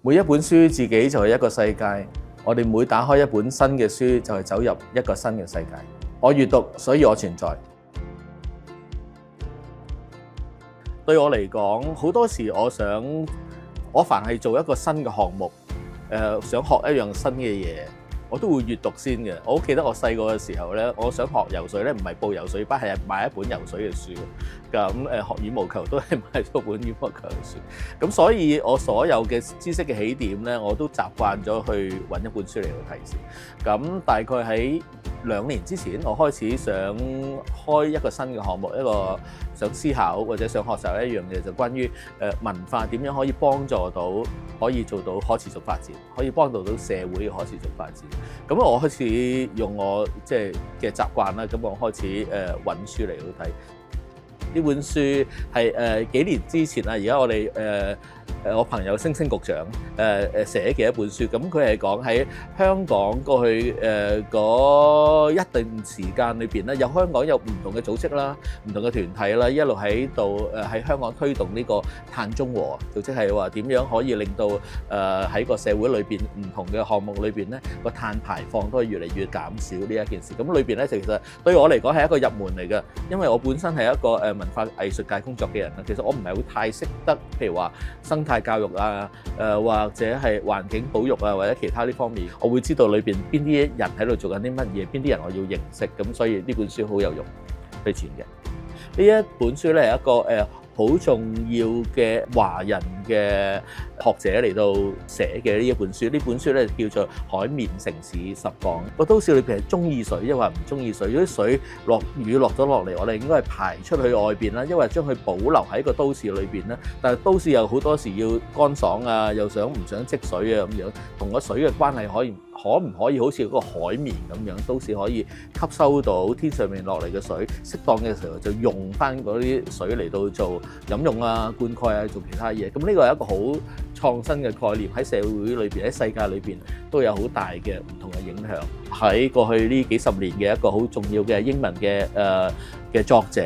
每一本書自己就係一個世界，我哋每打開一本新嘅書，就係走入一個新嘅世界。我閱讀，所以我存在。對我嚟講，好多時我凡係做一個新嘅項目，想學一樣新嘅嘢，我都會閱讀先嘅。我好記得我細個嘅時候咧，我想學游水咧，唔係報游水班，係買一本游水嘅書。咁學羽毛球都係買咗本羽毛球嘅書。咁所以我所有嘅知識嘅起點咧，我都習慣咗去揾一本書嚟到睇先。咁大概喺2年之前，我開始想開一個新嘅項目，一個想思考或者想學習一樣嘢，就關於文化點樣可以幫助到，可以做到可持續發展，可以幫助到社會嘅可持續發展。咁我開始用我即係嘅習慣啦，咁我開始揾書嚟到睇。呢本書係幾年之前啦，而家我哋我朋友星星局長寫嘅一本書，咁佢係講喺香港過去嗰一段時間裏邊咧，香港有唔同嘅組織啦、唔同嘅團體啦，一路喺度喺香港推動呢個碳中和，就即係話點樣可以令到喺個社會裏邊唔同嘅項目裏邊咧個碳排放都係越嚟越減少呢一件事。咁裏邊咧其實對我嚟講係一個入門嚟嘅，因為我本身係一個文化藝術界工作嘅人啦，其實我唔係好太識得，譬如話生態教育啊，或者係環境保育啊，或者其他呢方面，我會知道裏邊邊啲人喺度做緊啲乜嘢，邊啲人我要認識，咁所以呢本書好有用，推薦嘅。呢一本書咧係一個好重要嘅華人嘅學者嚟到寫嘅呢一本書。呢本書咧叫做《海綿城市10講》。個都市裏邊係中意水，抑或唔中意水？如果水雨落咗落嚟，我哋應該係排出去外邊啦，因為將佢保留喺個都市裏邊啦。但係都市又好多時要乾爽啊，又想唔想積水啊咁樣，同個水嘅關係可唔可以好似嗰個海綿咁樣，都市可以吸收到天上面落嚟嘅水，適當嘅時候就用翻嗰啲水嚟到做飲用啊、灌溉啊、做其他嘢。咁呢個係一個好創新嘅概念，喺社會裏邊、喺世界裏邊都有好大嘅唔同嘅影響。喺過去呢幾十年嘅一個好重要嘅英文嘅作者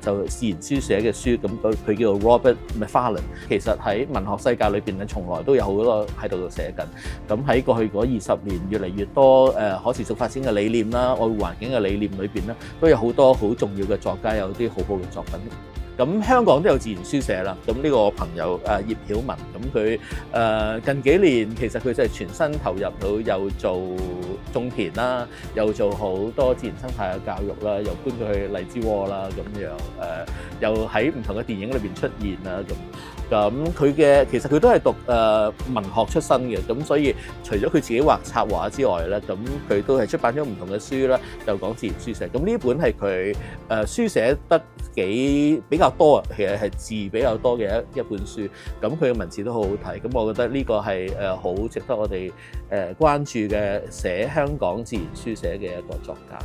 就自然書寫嘅書，咁佢叫做 Robert Macfarlane。其實喺文學世界裏邊咧，從來都有好多喺度寫緊。咁喺過去嗰20年，越嚟越多可持續發展嘅理念啦、愛護環境嘅理念裏邊咧，都有好多好重要嘅作家有啲好好嘅作品。咁香港都有自然書社啦，咁呢個朋友葉曉文，咁佢近幾年其實佢就係全身投入到又做種田啦，又做好多自然生態嘅教育啦，又搬咗去荔枝窩啦，咁樣又喺唔同嘅電影裏邊出現啦，咁其實佢都係讀文學出身嘅，咁所以除咗佢自己畫插畫之外咧，咁佢都係出版咗唔同嘅書啦，就講自然書社。咁呢本係佢書寫得比較多啊，其實係字比較多嘅一本書。咁佢嘅文字都好好睇，咁我覺得呢個係好值得我哋關注嘅寫香港自然書寫嘅一個作家。